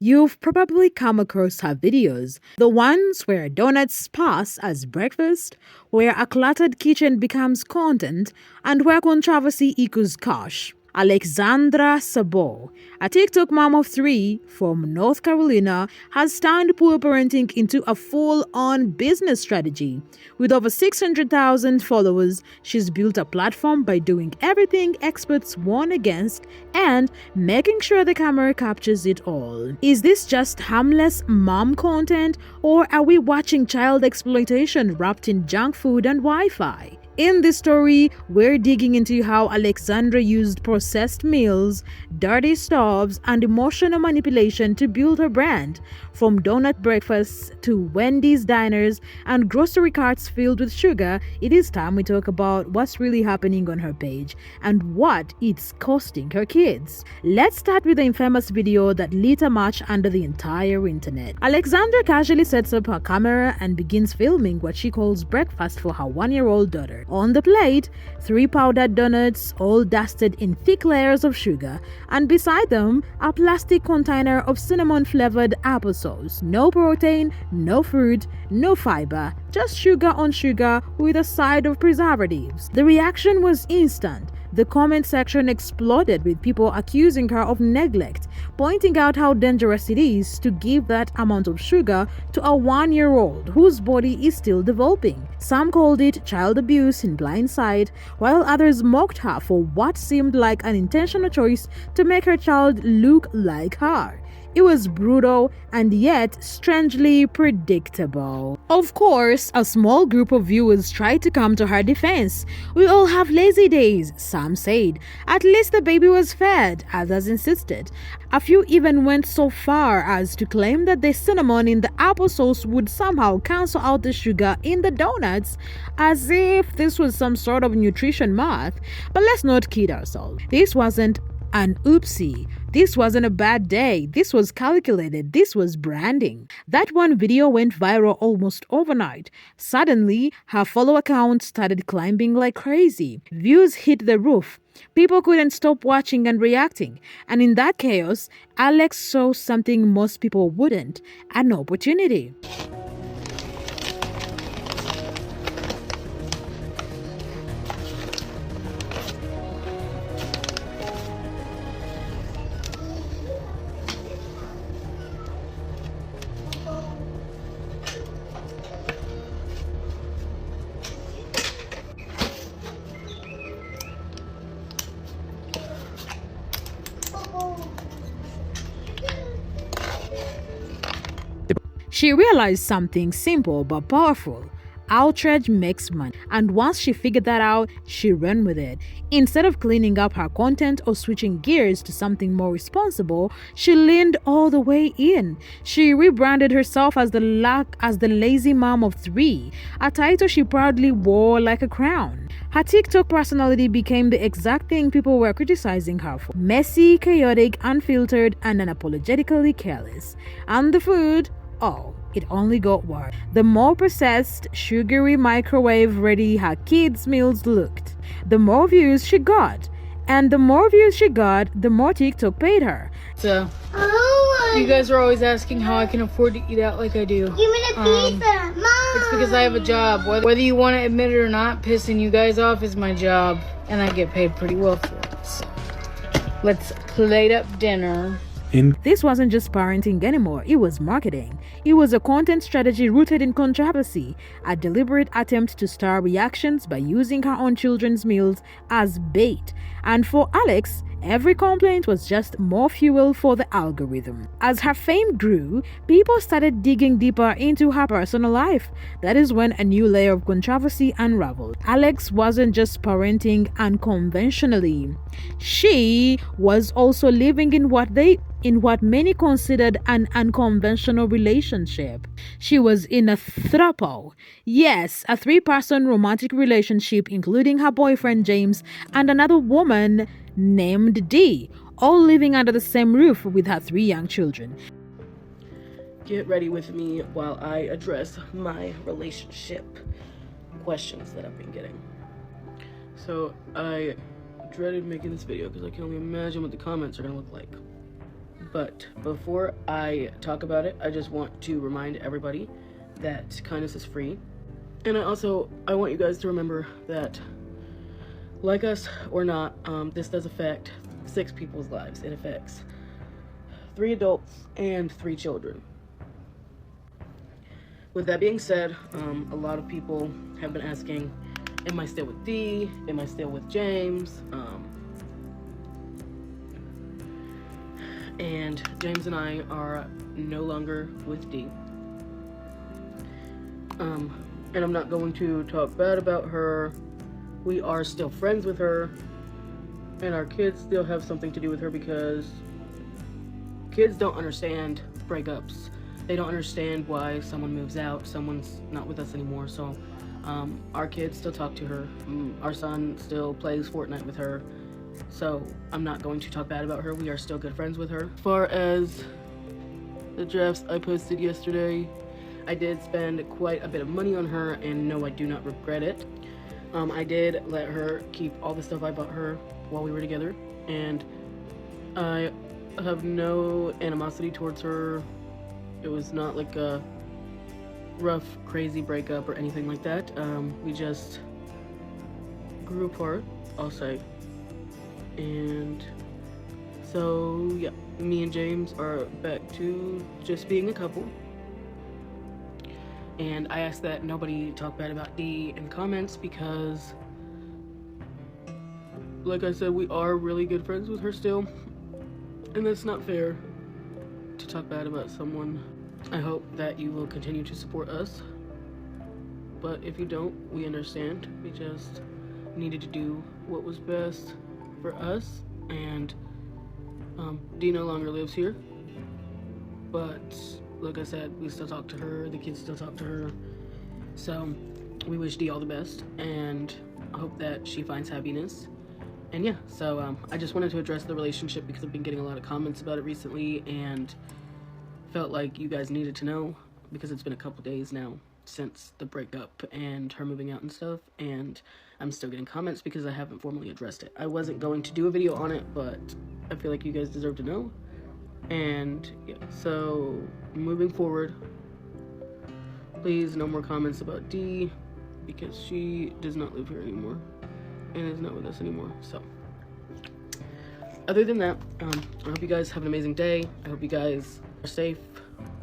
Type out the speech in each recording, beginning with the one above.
You've probably come across her videos, the ones where donuts pass as breakfast, where a cluttered kitchen becomes content, and where controversy equals cash. Alexandra Sabol, a TikTok mom of three from North Carolina, has turned poor parenting into a full-on business strategy. With over 600,000 followers, she's built a platform by doing everything experts warn against and making sure the camera captures it all. Is this just harmless mom content, or are we watching child exploitation wrapped in junk food and Wi-Fi? In this story, we're digging into how Alexandra used processed meals, dirty stoves, and emotional manipulation to build her brand. From donut breakfasts to Wendy's diners and grocery carts filled with sugar, it is time we talk about what's really happening on her page and what it's costing her kids. Let's start with the infamous video that lit a match under the entire internet. Alexandra casually sets up her camera and begins filming what she calls breakfast for her one-year-old daughter. On the plate, 3 powdered donuts, all dusted in thick layers of sugar, and beside them, a plastic container of cinnamon-flavored applesauce. No protein, no fruit, no fiber, just sugar on sugar with a side of preservatives. The reaction was instant. The comment section exploded with people accusing her of neglect, pointing out how dangerous it is to give that amount of sugar to a one-year-old whose body is still developing. Some called it child abuse in blind sight, while others mocked her for what seemed like an intentional choice to make her child look like her. It was brutal and yet strangely predictable. Of course, a small group of viewers tried to come to her defense. We all have lazy days, some said. At least the baby was fed, others insisted. A few even went so far as to claim that the cinnamon in the applesauce would somehow cancel out the sugar in the donuts, as if this was some sort of nutrition math. But let's not kid ourselves. This wasn't an oopsie. This wasn't a bad day. This was calculated. This was branding. That one video went viral almost overnight. Suddenly, her follower count started climbing like crazy. Views hit the roof. People couldn't stop watching and reacting. And in that chaos, Alex saw something most people wouldn't: an opportunity. She realized something simple but powerful. Outrage makes money. And once she figured that out, she ran with it. Instead of cleaning up her content or switching gears to something more responsible, she leaned all the way in. She rebranded herself as the lazy mom of three, a title she proudly wore like a crown. Her TikTok personality became the exact thing people were criticizing her for: messy, chaotic, unfiltered, and unapologetically careless. And the food? Oh, it only got worse. The more processed, sugary, microwave-ready her kids' meals looked, the more views she got. And the more views she got, the more TikTok paid her. So, you guys are always asking how I can afford to eat out like I do. Give me the pizza, Mom! It's because I have a job. Whether you want to admit it or not, pissing you guys off is my job. And I get paid pretty well for it. So, let's plate up dinner. This wasn't just parenting anymore, it was marketing. It was a content strategy rooted in controversy, a deliberate attempt to stir reactions by using her own children's meals as bait. And for Alex, every complaint was just more fuel for the algorithm. As her fame grew, people started digging deeper into her personal life. That is when a new layer of controversy unraveled. Alex wasn't just parenting unconventionally. She was also living in what many considered an unconventional relationship. She was in a throuple. Yes, a 3-person romantic relationship including her boyfriend James and another woman named Dee, all living under the same roof with her 3 young children. Get ready with me while I address my relationship questions that I've been getting. So I dreaded making this video because I can only imagine what the comments are gonna look like. But before I talk about it, I just want to remind everybody that kindness is free. And I want you guys to remember that, like us or not, this does affect 6 people's lives. It affects 3 adults and 3 children. With that being said, a lot of people have been asking, am I still with Dee? Am I still with James? And James and I are no longer with Dee. And I'm not going to talk bad about her. We are still friends with her, and our kids still have something to do with her, because kids don't understand breakups. They don't understand why someone moves out, someone's not with us anymore. So our kids still talk to her. Our son still plays Fortnite with her. So I'm not going to talk bad about her. We are still good friends with her. As far as the drafts I posted yesterday, I did spend quite a bit of money on her, and no, I do not regret it. I did let her keep all the stuff I bought her while we were together, and I have no animosity towards her. It was not like a rough, crazy breakup or anything like that. We just grew apart, I'll say. And so, yeah, me and James are back to just being a couple. And I ask that nobody talk bad about Dee in comments, because, like I said, we are really good friends with her still. And that's not fair to talk bad about someone. I hope that you will continue to support us. But if you don't, we understand. We just needed to do what was best for us. And Dee no longer lives here. But like I said, we still talk to her, the kids still talk to her. So we wish Dee all the best, and I hope that she finds happiness. And yeah, so I just wanted to address the relationship, because I've been getting a lot of comments about it recently, and felt like you guys needed to know, because it's been a couple days now since the breakup and her moving out and stuff, and I'm still getting comments because I haven't formally addressed it. I wasn't going to do a video on it, but I feel like you guys deserve to know. And yeah, so moving forward, please no more comments about Dee, because she does not live here anymore and is not with us anymore. So other than that, I hope you guys have an amazing day. I hope you guys are safe,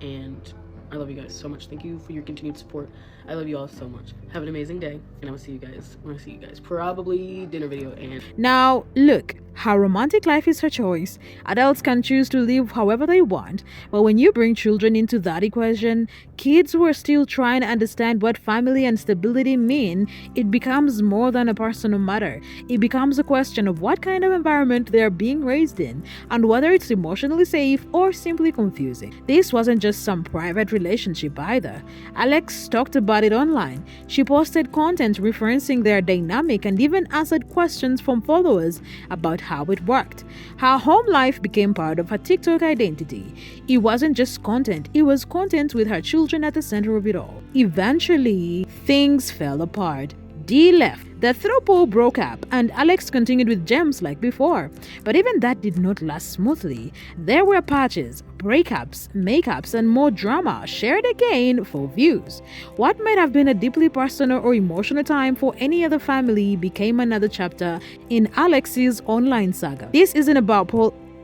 and I love you guys so much. Thank you for your continued support. I love you all so much. Have an amazing day, and I will see you guys when I see you guys. Probably dinner video. And now, look, her romantic life is her choice. Adults can choose to live however they want, but when you bring children into that equation, kids who are still trying to understand what family and stability mean, it becomes more than a personal matter. It becomes a question of what kind of environment they are being raised in, and whether it's emotionally safe or simply confusing. This wasn't just some private relationship either. Alex talked about it online. She posted content referencing their dynamic and even answered questions from followers about how it worked. Her home life became part of her TikTok identity. It wasn't just content, it was content with her children at the center of it all. Eventually, things fell apart. Dee left, the throuple broke up, and Alex continued with James like before. But even that did not last smoothly. There were patches, breakups, makeups, and more drama shared again for views. What might have been a deeply personal or emotional time for any other family became another chapter in Alex's online saga. This isn't about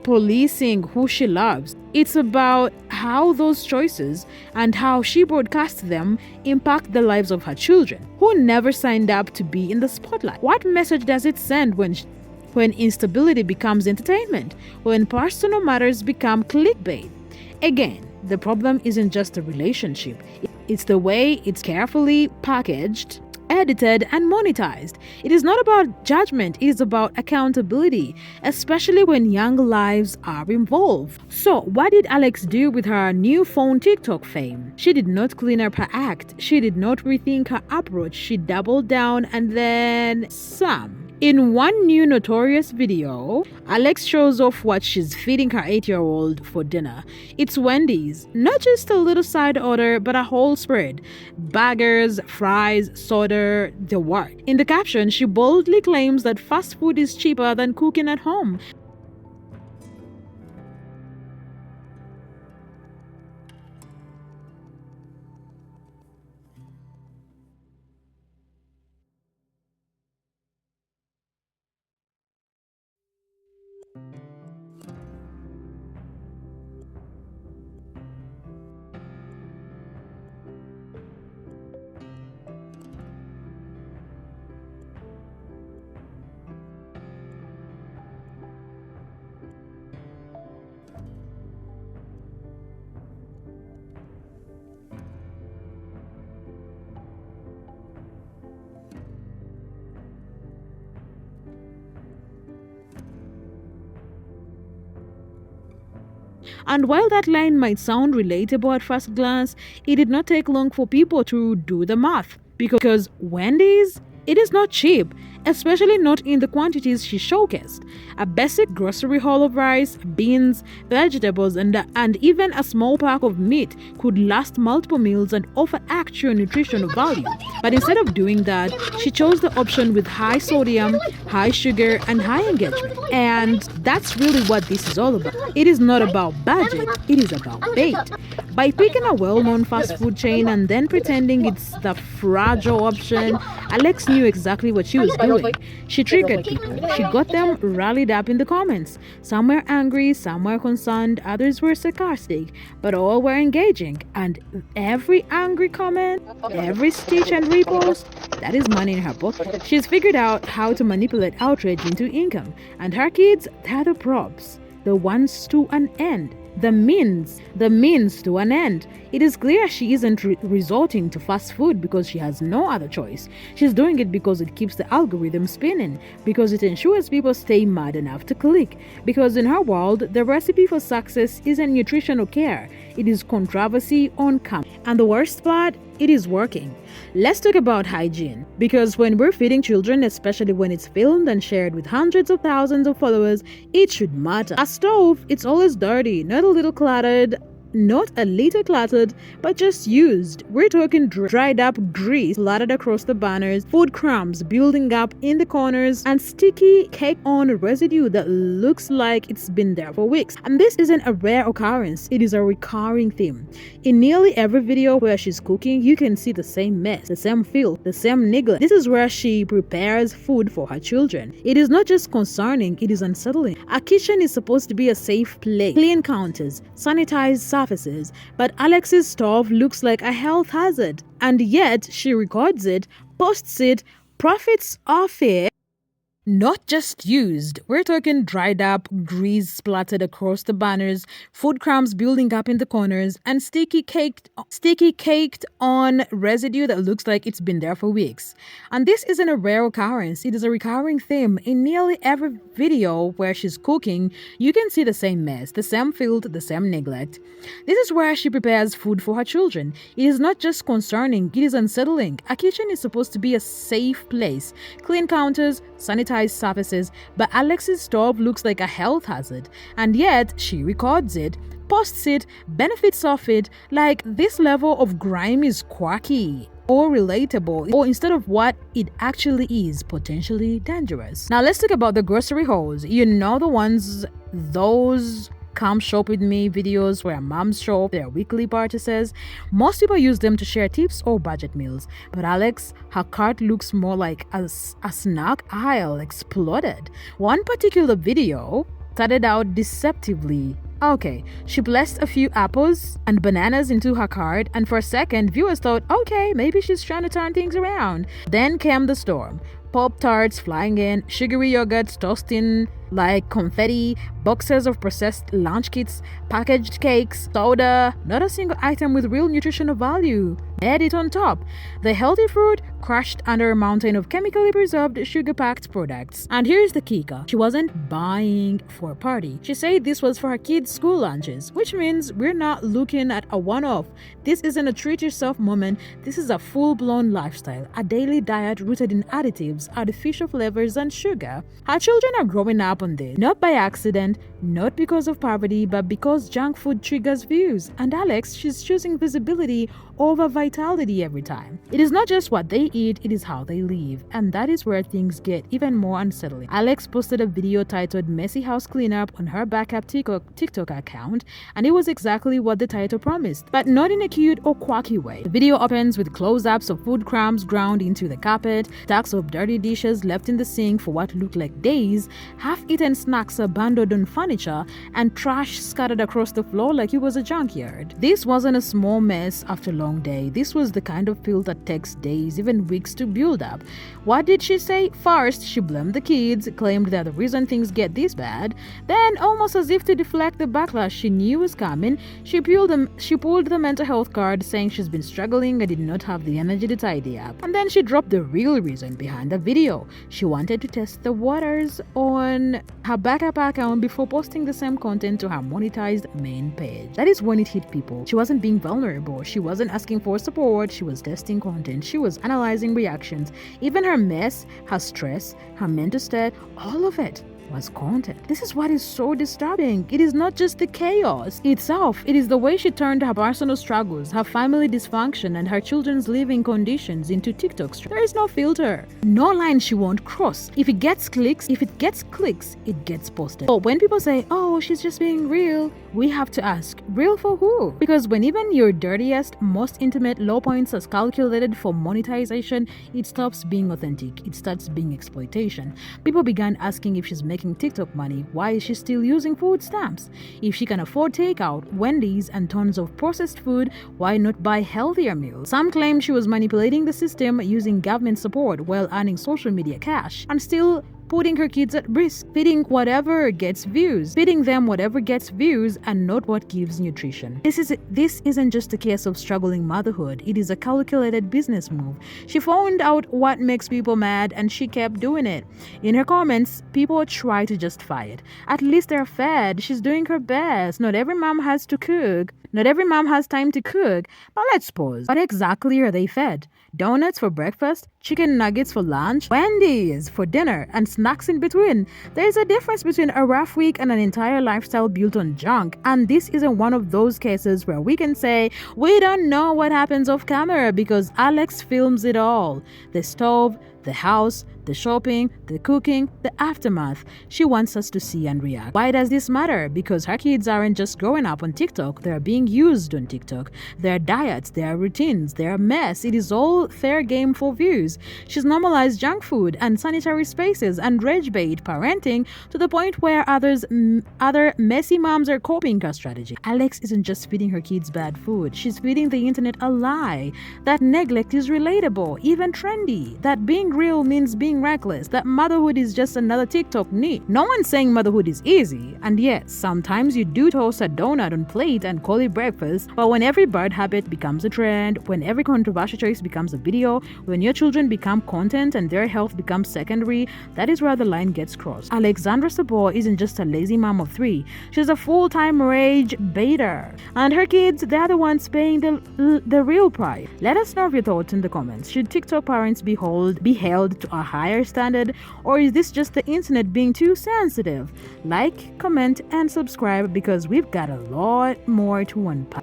policing who she loves. It's about how those choices and how she broadcasts them impact the lives of her children, who never signed up to be in the spotlight. What message does it send when instability becomes entertainment, when personal matters become clickbait? Again, the problem isn't just the relationship. It's the way it's carefully packaged, edited, and monetized. It is not about judgment, it is about accountability, especially when young lives are involved. So, what did Alex do with her new phone TikTok fame? She did not clean up her act. She did not rethink her approach. She doubled down and then some. In one new notorious video, Alex shows off what she's feeding her 8-year-old for dinner. It's Wendys, not just a little side order, but a whole spread. Burgers, fries, soda, the work. In the caption, she boldly claims that fast food is cheaper than cooking at home. And while that line might sound relatable at first glance, it did not take long for people to do the math. Because Wendy's, it is not cheap, especially not in the quantities she showcased. A basic grocery haul of rice, beans, vegetables, and even a small pack of meat could last multiple meals and offer actual nutritional value. But instead of doing that, she chose the option with high sodium, high sugar, and high engagement. And that's really what this is all about. It is not about budget, it is about bait. By picking a well-known fast food chain and then pretending it's the fragile option, Alex knew exactly what she was doing. She triggered people. She got them rallied up in the comments. Some were angry, some were concerned, others were sarcastic, but all were engaging. And every angry comment, every stitch and repost, that is money in her pocket. She's figured out how to manipulate outrage into income. And her kids, they're the props, the ones to an end. The means to an end. It is clear she isn't resorting to fast food because she has no other choice. She's doing it because it keeps the algorithm spinning, because it ensures people stay mad enough to click, because in her world, the recipe for success isn't nutritional care, it is controversy on camera. And the worst part, it is working. Let's talk about hygiene, because when we're feeding children, especially when it's filmed and shared with hundreds of thousands of followers, it should matter. A stove, it's always dirty, not a little cluttered, but just used. We're talking dried up grease splattered across the banners, food crumbs building up in the corners, and sticky cake on residue that looks like it's been there for weeks. And this isn't a rare occurrence, it is a recurring theme. In nearly every video where she's cooking, you can see the same mess, the same filth, the same neglect. This is where she prepares food for her children. It is not just concerning, it is unsettling. A kitchen is supposed to be a safe place. Clean counters, sanitized surfaces, but Alex's stove looks like a health hazard. And yet, she records it, posts it, profits off it. Not just used. We're talking dried up, grease splattered across the banners, food crumbs building up in the corners, and sticky caked on residue that looks like it's been there for weeks. And this isn't a rare occurrence, it is a recurring theme. In nearly every video where she's cooking, you can see the same mess, the same filth, the same neglect. This is where she prepares food for her children. It is not just concerning, it is unsettling. A kitchen is supposed to be a safe place. Clean counters, sanitized surfaces, but Alex's stove looks like a health hazard, and yet she records it, posts it, benefits off it. Like, this level of grime is quirky or relatable, or instead of what it actually is, potentially dangerous. Now let's talk about the grocery hauls. You know, the ones, those come shop with me videos where moms show off their weekly purchases. Most people use them to share tips or budget meals, but Alex, her cart looks more like a snack aisle exploded. One particular video started out deceptively. Okay, she blessed a few apples and bananas into her cart, and for a second, viewers thought, okay, maybe she's trying to turn things around. Then came the storm. Pop-Tarts flying in, sugary yogurts toasting like confetti, boxes of processed lunch kits, packaged cakes, soda, not a single item with real nutritional value. Add it on top. The healthy fruit crushed under a mountain of chemically preserved, sugar-packed products. And here's the kicker. She wasn't buying for a party. She said this was for her kids' school lunches, which means we're not looking at a one-off. This isn't a treat-yourself moment. This is a full-blown lifestyle, a daily diet rooted in additives, artificial flavors, and sugar. Her children are growing up on this, not by accident, not because of poverty, but because junk food triggers views. And Alex, she's choosing visibility over vitality every time. It is not just what they eat, it is how they live. And that is where things get even more unsettling. Alex posted a video titled Messy House Cleanup on her backup TikTok account, and it was exactly what the title promised, but not in a cute or quirky way. The video opens with close-ups of food crumbs ground into the carpet, stacks of dirty dishes left in the sink for what looked like days, half-eaten snacks abandoned on furniture, and trash scattered across the floor like it was a junkyard. This wasn't a small mess after a long day. this was the kind of pill that takes days, even weeks to build up. What did she say? First, she blamed the kids, claimed they're the reason things get this bad. Then, almost as if to deflect the backlash she knew was coming, she pulled the mental health card, saying she's been struggling and did not have the energy to tidy up. And then she dropped the real reason behind the video. She wanted to test the waters on her backup account before posting the same content to her monetized main page. That is when it hit people. She wasn't being vulnerable. She wasn't asking for support. She was testing content. She was analyzing reactions. Even her mess, her stress, her mental state, all of it was content. This is what is so disturbing. It is not just the chaos itself, it is the way she turned her personal struggles, her family dysfunction, and her children's living conditions into TikToks. There is no filter, no line she won't cross. If it gets clicks, it gets posted. But when people say, oh, she's just being real, we have to ask, real for who? Because when even your dirtiest, most intimate low points are calculated for monetization, it stops being authentic. It starts being exploitation. People began asking if she's making TikTok money, why is she still using food stamps? If she can afford takeout, Wendys, and tons of processed food, why not buy healthier meals? Some claimed she was manipulating the system using government support while earning social media cash and still putting her kids at risk, feeding them whatever gets views and not what gives nutrition. This isn't just a case of struggling motherhood, it is a calculated business move. She found out what makes people mad and she kept doing it. In her comments, people try to justify it. At least they're fed, she's doing her best. Not every mom has to cook. Not every mom has time to cook. But let's pause. What exactly are they fed? Donuts for breakfast, chicken nuggets for lunch, Wendys for dinner, and snacks in between. There is a difference between a rough week and an entire lifestyle built on junk. And this isn't one of those cases where we can say, we don't know what happens off camera because Alex films it all. The stove, the house, the shopping, the cooking, the aftermath. She wants us to see and react. Why does this matter? Because her kids aren't just growing up on TikTok, they're being used on TikTok. Their diets, their routines, their mess, it is all fair game for views. She's normalized junk food and sanitary spaces and rage bait parenting to the point where other messy moms are copying her strategy. Alex isn't just feeding her kids bad food, she's feeding the internet a lie. That neglect is relatable, even trendy. That being real means being reckless, that motherhood is just another TikTok need. No one's saying motherhood is easy, and yet sometimes you do toast a donut on plate and call it breakfast, but when every bad habit becomes a trend, when every controversial choice becomes a video, when your children become content and their health becomes secondary, that is where the line gets crossed. Alexandra Sabol isn't just a lazy mom of 3, she's a full-time rage baiter, and her kids, they're the ones paying the real price. Let us know your thoughts in the comments. Should TikTok parents be held to a higher standard, or is this just the internet being too sensitive? Like, comment, and subscribe because we've got a lot more to unpack.